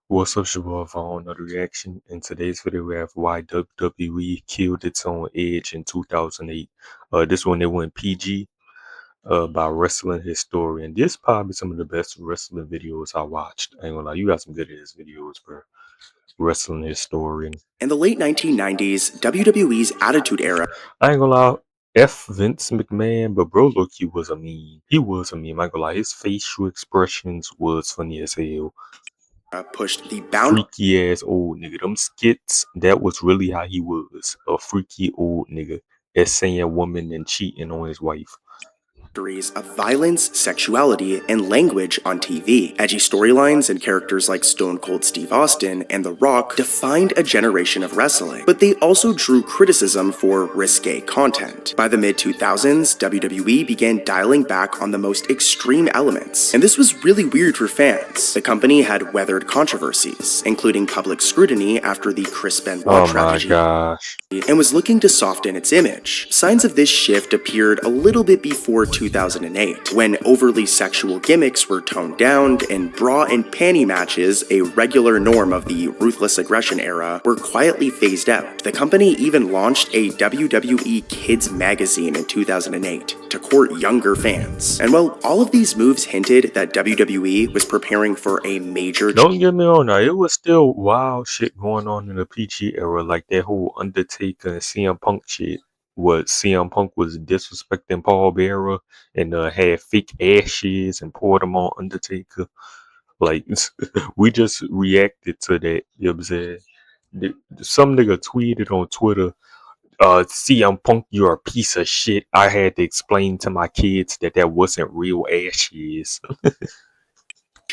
What's up, Shabbat, for another reaction? In today's video, we have why WWE killed its own Edge in 2008. This one, they went PG by Wrestling Historian. This probably some of the best wrestling videos I watched. I ain't gonna lie, you got some good ass videos, bro. Wrestling Historian. In the late 1990s, WWE's Attitude Era I ain't gonna lie, F Vince McMahon, but bro, look, he was a meme. He was a meme. I ain't gonna lie, his facial expressions was funny as hell. pushed the boundaries Freaky ass old nigga. Them skits, that was really how he was. A freaky old nigga that's saying woman and cheating on his wife. of violence, sexuality, and language on TV. Edgy storylines and characters like Stone Cold Steve Austin and The Rock defined a generation of wrestling, but they also drew criticism for risque content. By the mid-2000s, WWE began dialing back on the most extreme elements, and this was really weird for fans. The company had weathered controversies, including public scrutiny after the Chris Benoit tragedy, Gosh. and was looking to soften its image. Signs of this shift appeared a little bit before 2008, when overly sexual gimmicks were toned down and bra and panty matches, a regular norm of the ruthless aggression era, were quietly phased out. The company even launched a WWE Kids magazine in 2008 to court younger fans. And while all of these moves hinted that WWE was preparing for a major Don't get me wrong now, it was still wild shit going on in the PG era, like that whole Undertaker and CM Punk shit. What CM Punk was disrespecting Paul Bearer and had fake ashes and poured them on Undertaker. Like, we just reacted to that, you know what I'm saying? Some nigga tweeted on Twitter, CM Punk, you're a piece of shit. I had to explain to my kids that wasn't real ashes.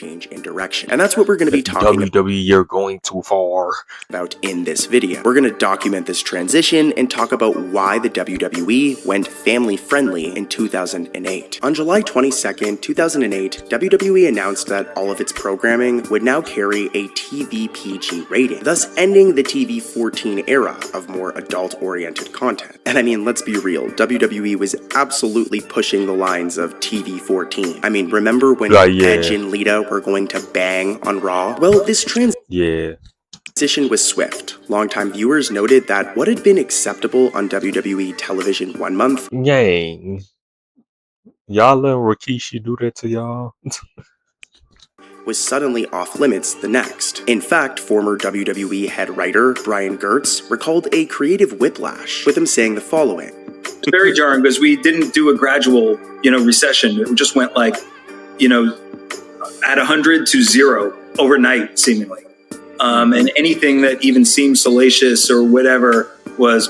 change in direction. And that's what we're going to be talking WWE, you're going too far about in this video. We're going to document this transition and talk about why the WWE went family friendly in 2008. On July 22nd, 2008, WWE announced that all of its programming would now carry a TV PG rating, thus ending the TV 14 era of more adult-oriented content. And I mean, let's be real, WWE was absolutely pushing the lines of TV 14. I mean, remember when Edge and Lita were going to bang on Raw? Well, this transition was swift. Longtime viewers noted that what had been acceptable on WWE television one month, Yang, y'all letting Rikishi do that to y'all? was suddenly off limits the next. In fact, former WWE head writer Brian Gertz recalled a creative whiplash, with him saying the following. It's very jarring because we didn't do a gradual, recession. It just went like, at 100 to 0 overnight, seemingly. And anything that even seemed salacious or whatever was,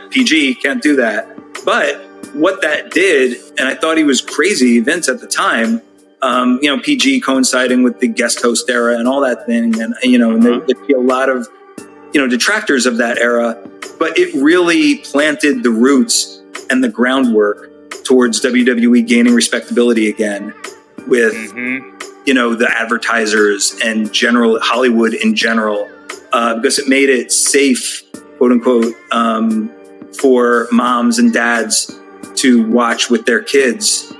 PG, can't do that. But what that did, and I thought he was crazy, Vince, at the time, PG coinciding with the guest host era and all that thing. And, and there'd be a lot of, detractors of that era. But it really planted the roots and the groundwork towards WWE gaining respectability again with, the advertisers and general Hollywood in general, because it made it safe, quote unquote, for moms and dads to watch with their kids.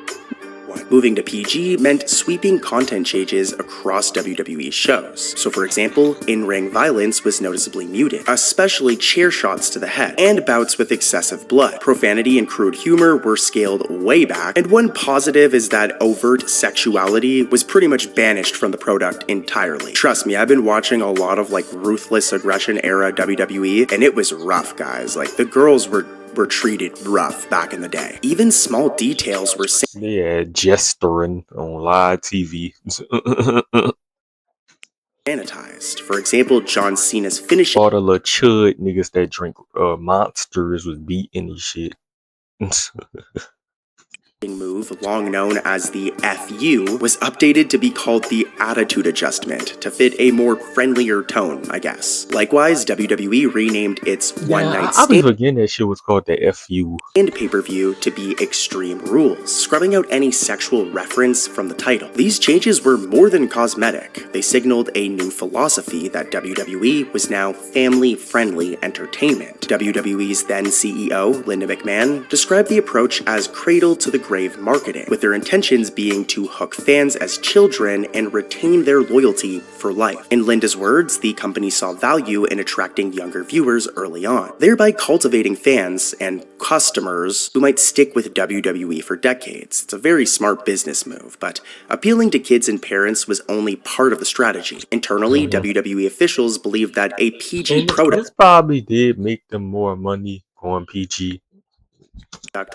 Moving to PG meant sweeping content changes across WWE shows. So for example, in-ring violence was noticeably muted, especially chair shots to the head, and bouts with excessive blood. Profanity and crude humor were scaled way back, and one positive is that overt sexuality was pretty much banished from the product entirely. Trust me, I've been watching a lot of ruthless aggression era WWE, and it was rough, guys. The girls were treated rough back in the day. Even small details were gesturing on live TV. sanitized. For example, John Cena's finishing all the little chud niggas that drink monsters was beating and shit. move, long known as the FU, was updated to be called the Attitude Adjustment to fit a more friendlier tone, I guess. Likewise, WWE renamed its One Night Stand. I be forgetting that shit was called the FU. And pay-per-view to be Extreme Rules, scrubbing out any sexual reference from the title. These changes were more than cosmetic. They signaled a new philosophy that WWE was now family-friendly entertainment. WWE's then CEO, Linda McMahon, described the approach as cradle to the grave marketing, with their intentions being to hook fans as children and retain their loyalty for life. In Linda's words, the company saw value in attracting younger viewers early on, thereby cultivating fans and customers who might stick with WWE for decades. It's a very smart business move, but appealing to kids and parents was only part of the strategy. Internally, WWE officials believed that a PG And product this probably did make them more money going PG.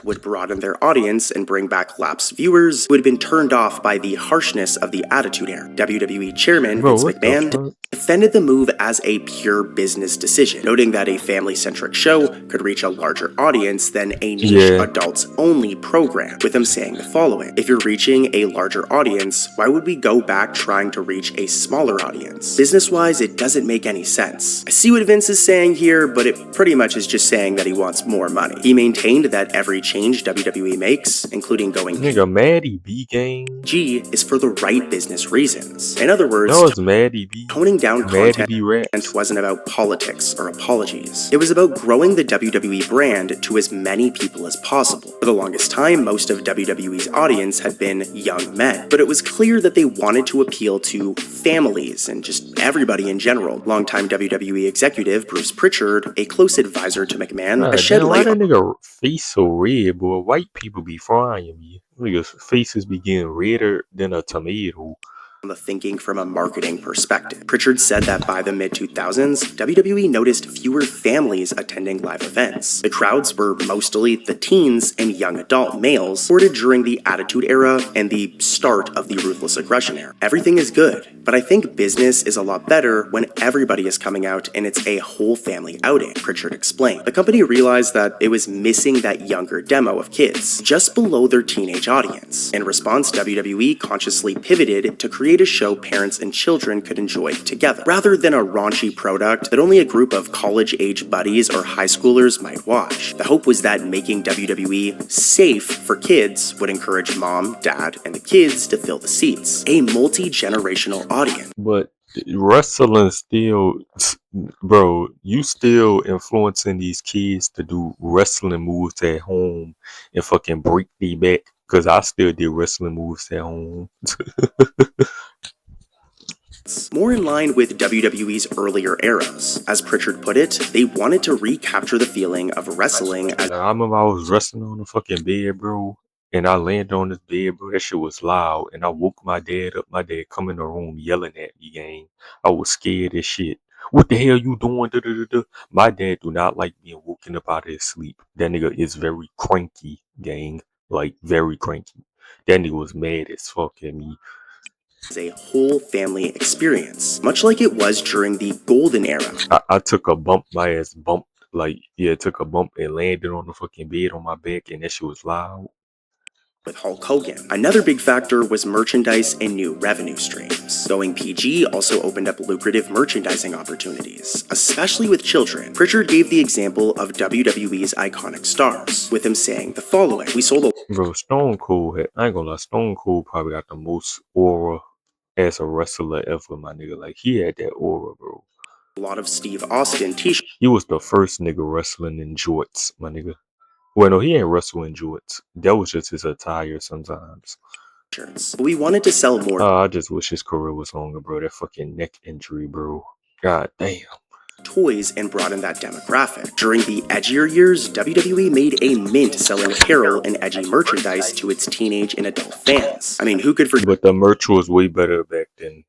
would broaden their audience and bring back lapsed viewers who had been turned off by the harshness of the Attitude Era. WWE chairman Bro, Vince what the McMahon fuck? defended the move as a pure business decision, noting that a family-centric show could reach a larger audience than a niche Yeah. adults-only program, with him saying the following: "If you're reaching a larger audience, why would we go back trying to reach a smaller audience? Business-wise, it doesn't make any sense." I see what Vince is saying here, but it pretty much is just saying that he wants more money. He maintained that every change WWE makes, including going Nigga, Maddie B gang. PG, is for the right business reasons. In other words, No, it's Maddie B. toning down Maddie content B raps. wasn't about politics or apologies. It was about growing the WWE brand to as many people as possible. For the longest time, most of WWE's audience had been young men, but it was clear that they wanted to appeal to families and just everybody in general. Longtime WWE executive Bruce Pritchard, a close advisor to McMahon, God shed damn, why light that nigga face so red, boy? White people be frying me. Niggas' faces be getting redder than a tomato. on the thinking from a marketing perspective. Pritchard said that by the mid-2000s, WWE noticed fewer families attending live events. The crowds were mostly the teens and young adult males supported during the Attitude Era and the start of the Ruthless Aggression Era. Everything is good, but I think business is a lot better when everybody is coming out and it's a whole family outing, Pritchard explained. The company realized that it was missing that younger demo of kids, just below their teenage audience. In response, WWE consciously pivoted to create a show parents and children could enjoy together, rather than a raunchy product that only a group of college-age buddies or high schoolers might watch. The hope was that making WWE safe for kids would encourage mom, dad, and the kids to fill the seats. A multi-generational audience. But wrestling still, bro, you still influencing these kids to do wrestling moves at home and fucking break their back. Cause I still did wrestling moves at home. More in line with WWE's earlier eras. As Pritchard put it, they wanted to recapture the feeling of wrestling as I remember I was wrestling on the fucking bed, bro. And I landed on this bed, bro. That shit was loud. And I woke my dad up. My dad come in the room yelling at me, gang. I was scared as shit. What the hell you doing? Da, da, da, da. My dad do not like being woken up out of his sleep. That nigga is very cranky, gang. Like, very cranky. That nigga was mad as fuck at me. a whole family experience, much like it was during the Golden Era. I took a bump. My ass bumped. Like, yeah, took a bump and landed on the fucking bed on my back. And that shit was loud. With Hulk Hogan. Another big factor was merchandise and new revenue streams. Going PG also opened up lucrative merchandising opportunities, especially with children. Pritchard gave the example of WWE's iconic stars, with him saying the following: "We sold a Bro, Stone Cold I ain't gonna lie, Stone Cold probably got the most aura as a wrestler ever, my nigga. Like, he had that aura, bro. lot of Steve Austin t-shirts. He was the first nigga wrestling in jorts, my nigga. Well, no, he ain't wrestling jorts. That was just his attire sometimes. We wanted to sell more I just wish his career was longer, bro. That fucking neck injury, bro. God damn. toys and broaden that demographic. During the edgier years, WWE made a mint selling apparel and edgy merchandise to its teenage and adult fans. I mean, who could forget But the merch was way better back then.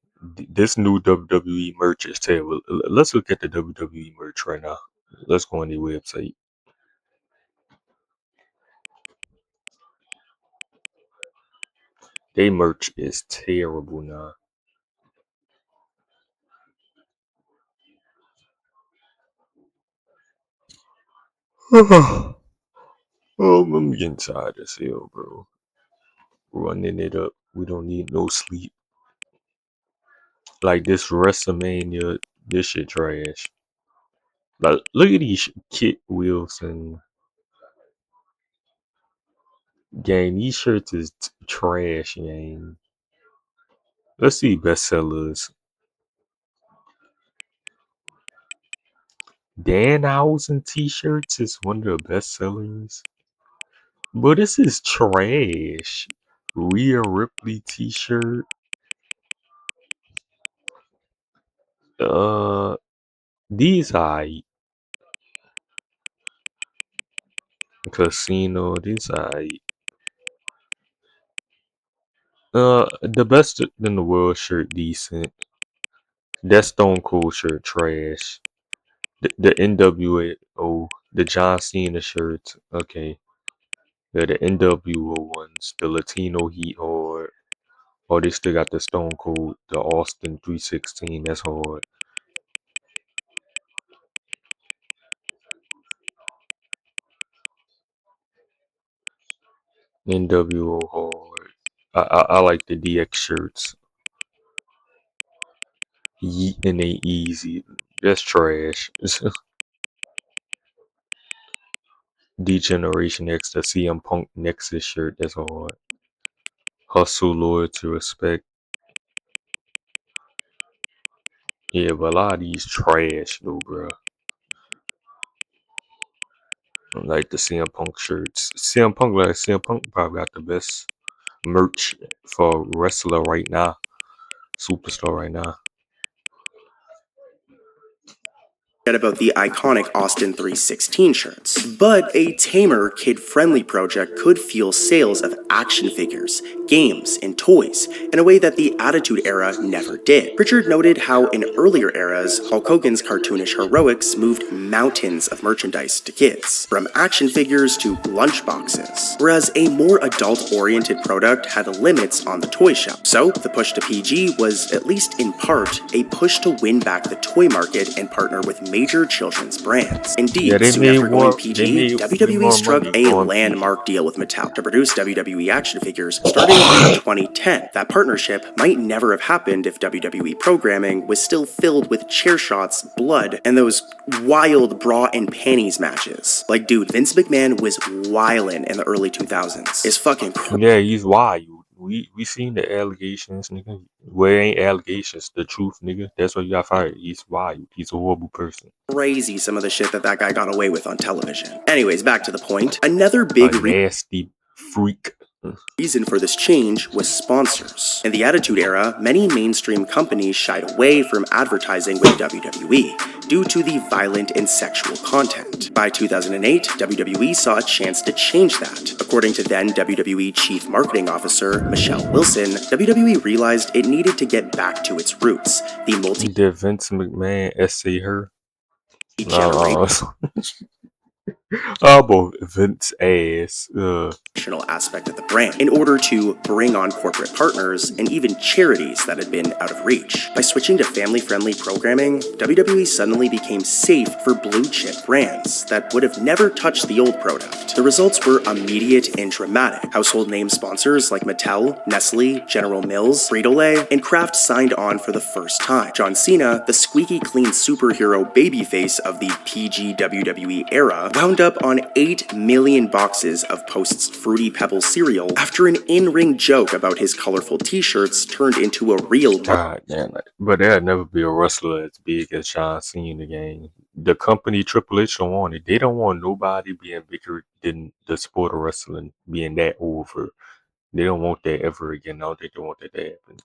This new WWE merch is terrible. Let's look at the WWE merch right now. Let's go on the website. They merch is terrible now. Oh, I'm getting tired as hell, bro. Running it up. We don't need no sleep. Like this WrestleMania, this shit trash. Like, look at these Kit Wilson gang. These shirts is trash, gang. Let's see bestsellers. Danhausen t-shirts is one of the best sellers. But this is trash. Rhea Ripley t-shirt. These I Casino. These I the best in the world shirt decent. That Stone Cold shirt trash. The NWO, the John Cena shirts, okay. Yeah, the NWO ones, the Latino Heat hard. Oh, they still got the Stone Cold, the Austin 316. That's hard. NWO hard. I like the DX shirts. Yeet and they easy. That's trash. D-Generation X, the CM Punk Nexus shirt. That's hard. Hustle, loyalty, respect. Yeah, but a lot of these trash though, bro. Like the CM Punk shirts. CM Punk probably got the best merch for wrestler right now. Superstar right now. About the iconic Austin 316 shirts. But a tamer, kid-friendly project could fuel sales of action figures, games, and toys in a way that the Attitude Era never did. Pritchard noted how in earlier eras, Hulk Hogan's cartoonish heroics moved mountains of merchandise to kids, from action figures to lunchboxes, whereas a more adult-oriented product had limits on the toy shelf. So, the push to PG was, at least in part, a push to win back the toy market and partner with major children's brands. Indeed, Yeah, they soon made after going more. PG, They made WWE more struck money a going landmark PG. deal with Mattel to produce WWE action figures starting in 2010. That partnership might never have happened if WWE programming was still filled with chair shots, blood, and those wild bra and panties matches. Like, dude, Vince McMahon was wildin' in the early 2000s. It's fucking Yeah, he's wild. We seen the allegations, nigga. Well, it ain't allegations, the truth, nigga. That's why you got fired. He's wild. He's a horrible person. crazy some of the shit that guy got away with on television. Anyways, back to the point. Another A big nasty freak. reason for this change was sponsors. In the Attitude Era, many mainstream companies shied away from advertising with WWE due to the violent and sexual content. By 2008, WWE saw a chance to change that. According to then WWE Chief Marketing Officer Michelle Wilson, WWE realized it needed to get back to its roots, the Did Vince McMahon essay her? multi-generation Both Vince ass. aspect of the brand in order to bring on corporate partners and even charities that had been out of reach. By switching to family-friendly programming, WWE suddenly became safe for blue-chip brands that would have never touched the old product. The results were immediate and dramatic. Household name sponsors like Mattel, Nestle, General Mills, Frito-Lay, and Kraft signed on for the first time. John Cena, the squeaky clean superhero babyface of the PG WWE era, wound up on 8 million boxes of Post's Fruity Pebbles cereal after an in-ring joke about his colorful t-shirts turned into a real God damn it. But there'll never be a wrestler as big as John Cena again. The company Triple H don't want it. They don't want nobody being bigger than the sport of wrestling being that over. They don't want that ever again. I don't think they want that to happen.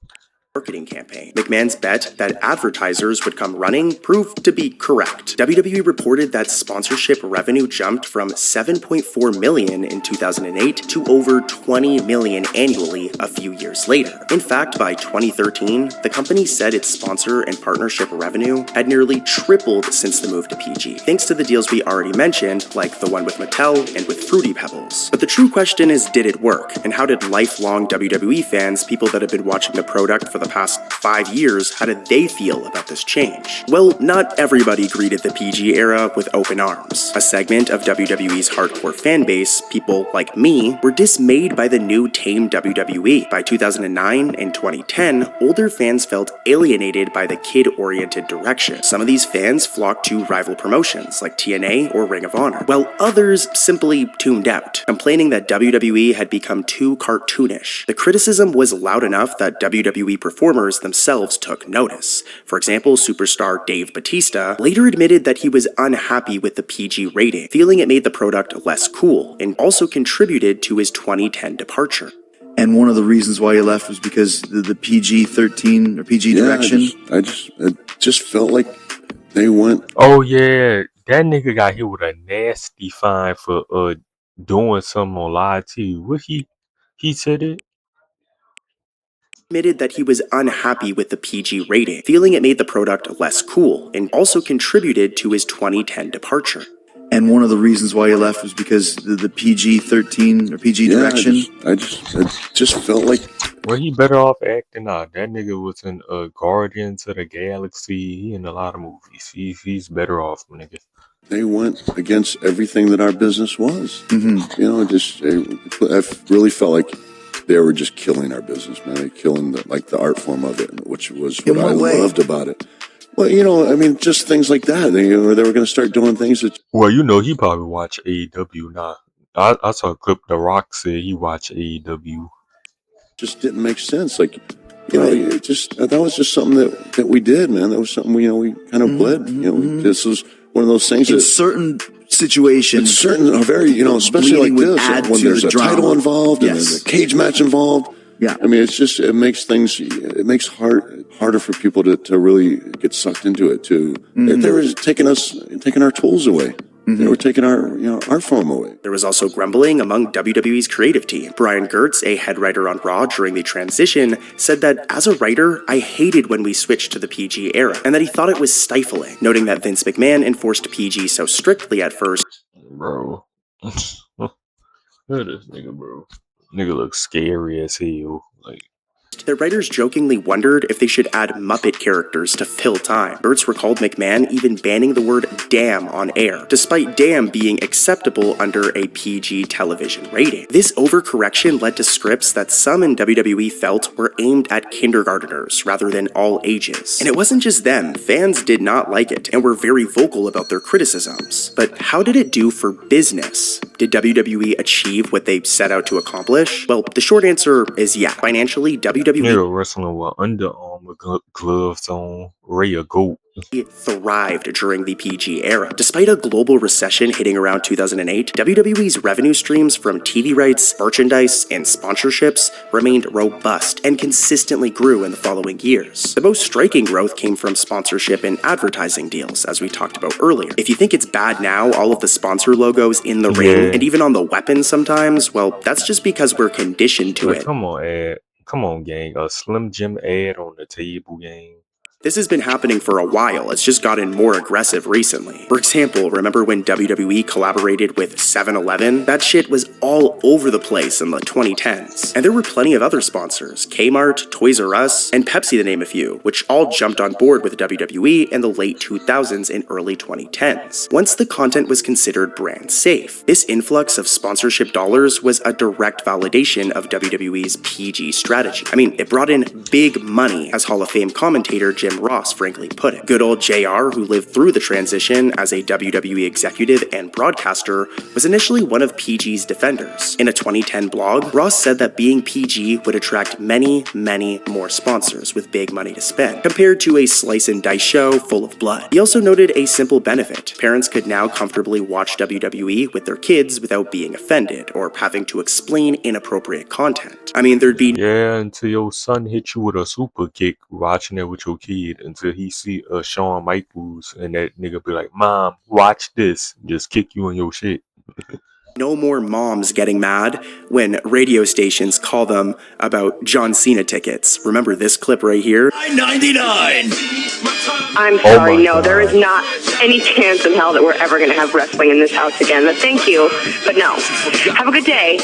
marketing campaign. McMahon's bet that advertisers would come running proved to be correct. WWE reported that sponsorship revenue jumped from $7.4 million in 2008 to over $20 million annually a few years later. In fact, by 2013, the company said its sponsor and partnership revenue had nearly tripled since the move to PG, thanks to the deals we already mentioned, like the one with Mattel and with Fruity Pebbles. But the true question is, did it work? And how did lifelong WWE fans, people that have been watching the product for the past 5 years, how did they feel about this change? Well, not everybody greeted the PG era with open arms. A segment of WWE's hardcore fan base, people like me, were dismayed by the new tame WWE. By 2009 and 2010, older fans felt alienated by the kid-oriented direction. Some of these fans flocked to rival promotions like TNA or Ring of Honor, while others simply tuned out, complaining that WWE had become too cartoonish. The criticism was loud enough that WWE performers themselves took notice. For example, superstar Dave Bautista later admitted that he was unhappy with the PG rating, feeling it made the product less cool, and also contributed to his 2010 departure. And one of the reasons why he left was because the PG-13 or PG direction. It just felt like they went. Oh yeah, that nigga got hit with a nasty fine for doing something on live TV. What he said it? Admitted that he was unhappy with the PG rating, feeling it made the product less cool, and also contributed to his 2010 departure. And one of the reasons why he left was because the PG-13 or PG direction. It just felt like. Well, he better off acting out. That nigga was in Guardians of the Galaxy. He in a lot of movies. He's better off, nigga. They went against everything that our business was. Mm-hmm. You know, I really felt like they were just killing our business, man. They killing the art form of it, which was what I loved about it. Well, you know, I mean, just things like that. They were going to start doing things that. Well, you know, he probably watch AEW now. I saw a clip. The Rock said he watched AEW. Just didn't make sense. Like, you know, that was just something that we did, man. That was something we kind of bled. You know, this was one of those things in that certain situations, especially like this, when there's a title involved and there's a cage match involved. Yeah, I mean, it makes harder for people to really get sucked into it too. They were taking our tools away. They were taking our art form away. There was also grumbling among WWE's creative team. Brian Gertz, a head writer on Raw during the transition, said that as a writer, I hated when we switched to the PG era, and that he thought it was stifling, noting that Vince McMahon enforced PG so strictly at first. Bro. Look at this nigga, bro. Nigga looks scary as hell. Like, the writers jokingly wondered if they should add Muppet characters to fill time. Gertz recalled McMahon even banning the word damn on air, despite damn being acceptable under a PG television rating. This overcorrection led to scripts that some in WWE felt were aimed at kindergarteners rather than all ages. And it wasn't just them, fans did not like it and were very vocal about their criticisms. But how did it do for business? Did WWE achieve what they set out to accomplish? Well, the short answer is yeah. Financially, WWE nigga wrestling with Under Armour gloves on, Ray a goat. Thrived during the PG era. Despite a global recession hitting around 2008, WWE's revenue streams from TV rights, merchandise, and sponsorships remained robust and consistently grew in the following years. The most striking growth came from sponsorship and advertising deals, as we talked about earlier. If you think it's bad now, all of the sponsor logos in the ring and even on the weapons sometimes, well, that's just because we're conditioned to it. Come on, gang. A Slim Jim ad on the table, gang. This has been happening for a while, it's just gotten more aggressive recently. For example, remember when WWE collaborated with 7-Eleven? That shit was all over the place in the 2010s. And there were plenty of other sponsors, Kmart, Toys R Us, and Pepsi to name a few, which all jumped on board with WWE in the late 2000s and early 2010s. Once the content was considered brand safe, this influx of sponsorship dollars was a direct validation of WWE's PG strategy. I mean, it brought in big money, as Hall of Fame commentator Jim Ross frankly put it. Good old JR, who lived through the transition as a WWE executive and broadcaster, was initially one of PG's defenders. In a 2010 blog, Ross said that being PG would attract many, many more sponsors with big money to spend, compared to a slice and dice show full of blood. He also noted a simple benefit. Parents could now comfortably watch WWE with their kids without being offended or having to explain inappropriate content. I mean, there'd be until your son hit you with a super kick watching it with your kid until he see Shawn Michaels and that nigga be like, Mom, watch this. Just kick you in your shit. no more moms getting mad when radio stations call them about John Cena tickets. Remember this clip right here? $9.99. I'm sorry, no, there is not any chance in hell that we're ever going to have wrestling in this house again. But thank you, but no. Have a good day.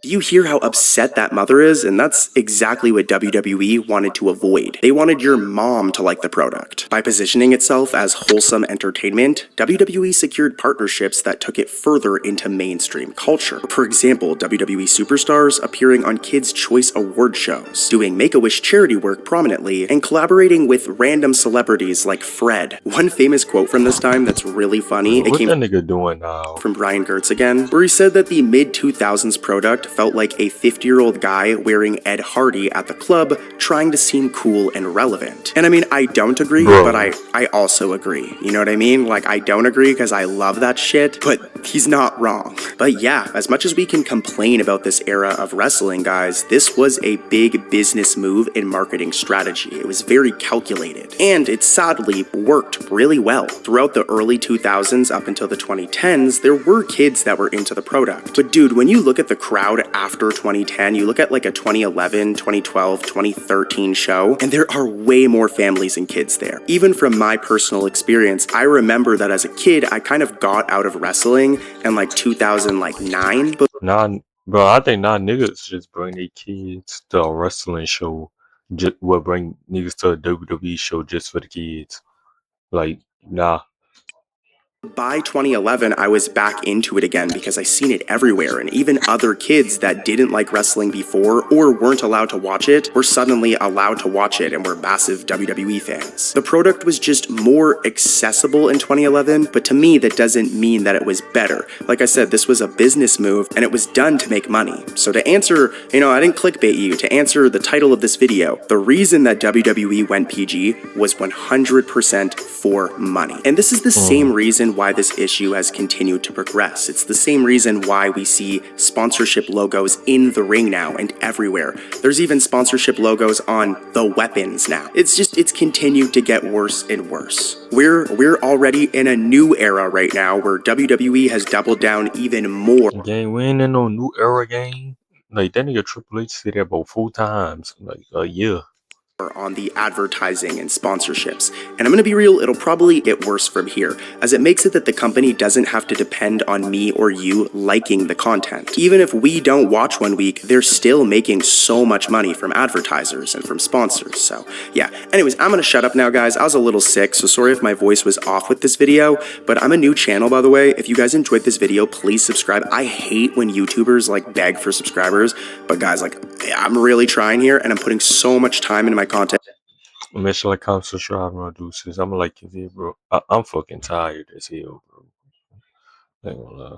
Do you hear how upset that mother is? And that's exactly what WWE wanted to avoid. They wanted your mom to like the product. By positioning itself as wholesome entertainment, WWE secured partnerships that took it further into mainstream culture. For example, WWE superstars appearing on Kids' Choice Award shows, doing Make-A-Wish charity work prominently, and collaborating with random celebrities like Fred. One famous quote from this time that's really funny, What that nigga doing now? from Brian Gertz again, where he said that the mid-2000s product felt like a 50-year-old guy wearing Ed Hardy at the club trying to seem cool and relevant. And I mean, I don't agree, but I also agree. You know what I mean? Like, I don't agree because I love that shit, but he's not wrong. But yeah, as much as we can complain about this era of wrestling, guys, this was a big business move in marketing strategy. It was very calculated, and it sadly worked really well. Throughout the early 2000s up until the 2010s, there were kids that were into the product. But dude, when you look at the crowd after 2010, you look at like a 2011, 2012, 2013 show, and there are way more families and kids there. Even from my personal experience, I remember that as a kid, I kind of got out of wrestling in like 2009. But bro, I think now niggas just bring their kids to a wrestling show. Just will bring niggas to a WWE show just for the kids. Like, nah. by 2011, I was back into it again because I seen it everywhere, and even other kids that didn't like wrestling before or weren't allowed to watch it were suddenly allowed to watch it and were massive WWE fans. The product was just more accessible in 2011, but to me that doesn't mean that it was better. Like I said, this was a business move and it was done to make money. So to answer, I didn't clickbait you, to answer the title of this video, the reason that WWE went PG was 100% for money. And this is the same reason why this issue has continued to progress. It's the same reason why we see sponsorship logos in the ring now and everywhere. There's even sponsorship logos on the weapons now. It's continued to get worse and worse. We're already in a new era right now where WWE has doubled down even more. Gang, we ain't in no new era game. Like, that nigga Triple H said that about 4 times. Like, a year. On the advertising and sponsorships. And I'm going to be real, it'll probably get worse from here, as it makes it that the company doesn't have to depend on me or you liking the content. Even if we don't watch one week, they're still making so much money from advertisers and from sponsors. So yeah, anyways, I'm going to shut up now, guys. I was a little sick, so sorry if my voice was off with this video, but I'm a new channel, by the way. If you guys enjoyed this video, please subscribe. I hate when YouTubers like beg for subscribers, but guys, like, I'm really trying here and I'm putting so much time into my content. Make sure like, comment, subscribe, and do this. I'm like, bro. I'm fucking tired as hell, bro. I ain't gonna lie.